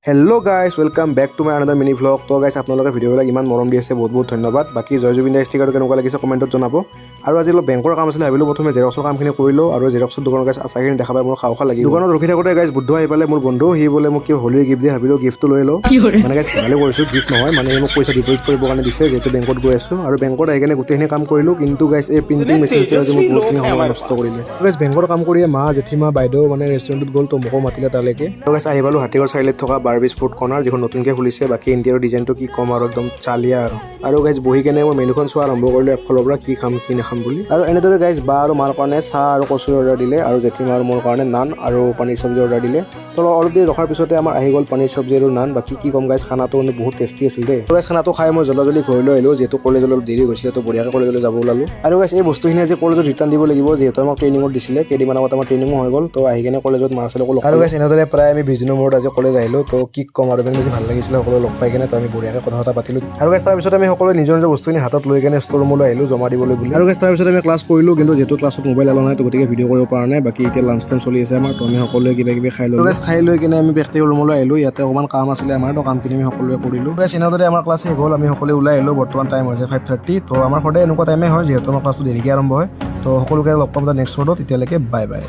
Hello' guys welcome back to my another mini vlog. তো guys আপোনালোকে ভিডিঅ'বিলাক ইমান মৰম দি আছে, বহুত বহুত ধন্যবাদ। বাকী জয় জুবিন দাৰ ষ্টিকাৰটো কেনেকুৱা লাগিছে কমেণ্টত জনাব। আৰু আজি অলপ বেংকৰ কাম আছিলে, ভাবিলোঁ প্ৰথমে জেৰক্সৰ কামখিনি কৰিলোঁ আৰু জেৰক্সৰ দোকানৰ গাইজ আচাৰখিনি দেখা পাই মোৰ খাওঁ লাগি দোকানত ৰখি থাকোঁতে গাইজ বুদ্ধ আহি পালে মোৰ বন্ধু। সি বোলে মোক কিবা হোলীৰ গিফ্ট দিয়ে, ভাবিলোঁ গিফ্টটো লৈ লওঁ। মানে গাইজ ভালে কৰিছোঁ, গিফ্ট নহয় মানে মোক পইচা ডিপ'জিট কৰিবৰ কাৰণে দিছে, যিহেতু বেংকত গৈ আছোঁ। আৰু বেংকত আহি কিনে গোটেইখিনি কাম কৰিলোঁ, কিন্তু গাইজ এই প্ৰিণ্টিং মেচিনটোৱে আজি মোক বহুতখিনি সময় নষ্ট কৰিলে। গাইজ বেংকৰ কাম কৰিয়ে মা জেঠীমা বাইদেউ মানে ৰেষ্টুৰেণ্টত গ'ল, তো মোকো মাতিলে তালৈকে। তো গাইজ আহি পালোঁ হাতীগড় চাৰিআলিত থকা বাৰ্বিজ ফুড কৰ্ণাৰ, যিখন নতুনকৈ খুলিছে। বাকী ইণ্টেৰিয়ৰ ডিজাইনটো কি ক'ম আৰু একদম চালিয়া আৰু গাইজ বহি কেনে মই মেনুখন চোৱা আৰম্ভ কৰিলোঁ একফালৰ পৰা, কি খাম কি নাখাম বুলি। আৰু এনেদৰে গাইজ বা আৰু মাৰ কাৰণে চাহ আৰু কচুৰি অৰ্ডাৰ দিলে, আৰু জেঠীমা আৰু মোৰ কাৰণে নান আৰু পনীৰ চব্জি অৰ্ডাৰ দিলে। তো অলপ দেৰি ৰখাৰ পিছতে আমাৰ আহি গ'ল পনীৰ চব্জি আৰু নান। বাকী কি ক'ম গাইজ, খানাটো মানে বহুত টেষ্টি আছিল দেই। গাইজ খানাটো খাই মই জলদি ঘৰলৈ আহিলোঁ, যিহেতু কলেজলৈ অলপ দেৰি হৈছিলে, তো বঢ়িয়াকৈ কলেজলৈ যাব ওলালোঁ। আৰু গাইজ এই বস্তুখিনি আজি কলেজত ৰিটাৰ্ণ দিব লাগিব, যিহেতু আমাক ট্ৰেইনিঙত দিছিলে। কেইদিনমান আগত আমাৰ ট্ৰেইনিঙো হৈ গ'ল, তো আহি কিনে কলেজত মাৰ্চেলকো লগ পালোঁ। আৰু গাইজ এনেদৰে প্ৰায় আমি 20 দিনৰ মূৰত আজি কলেজ আহিলোঁ। তো কি ক'ম আৰু ইমান বেছি ভাল লাগিছিলে সকলো লগ পাই কিনে। তো আমি বঢ়িয়াকৈ কথা পাতিলোঁ। আৰু গাইজ তাৰপিছত আমি সকলোৱে নিজৰ নিজৰ বস্তুখিনি হাতত লৈ কিনে ষ্ট'ৰ ৰুমলৈ আহিলোঁ জমা দিবলৈ বুলি। আৰু গাইজ তাৰপিছত আমি ক্লাছ কৰিলোঁ, কিন্তু যিহেতু ক্লাছত মোবাইল এলাও নাই, তো গতিকে ভিডিঅ' কৰিব পৰা নাই। বাকী এতিয়া লাঞ্চ টাইম চলি আছে আমাৰ, তো আমি সকলোৱে কিবা কিবি খাই ল'লোঁ। গাইজ খাই লৈ কিনে আমি প্ৰেক্টিকেল ৰুমলৈ আহিলোঁ। ইয়াতে অকণমান কাম আছিলে আমাৰ, তো কামখিনি আমি সকলোৱে কৰিলোঁ। গাইজ এনেদৰে আমাৰ ক্লাছ শেষ হ'ল, আমি সকলোৱে ওলাই আহিলোঁ। বৰ্তমান টাইম হৈছে 5:30। তো আমাৰ সদায় এনেকুৱা টাইমে হয়, যিহেতু আমাৰ ক্লাছটো দেৰিকৈ আৰম্ভ হয়। তো সকলোকে লগ পাম নেক্সট ৱৰ্ডত। এতিয়ালৈকে বাই বাই।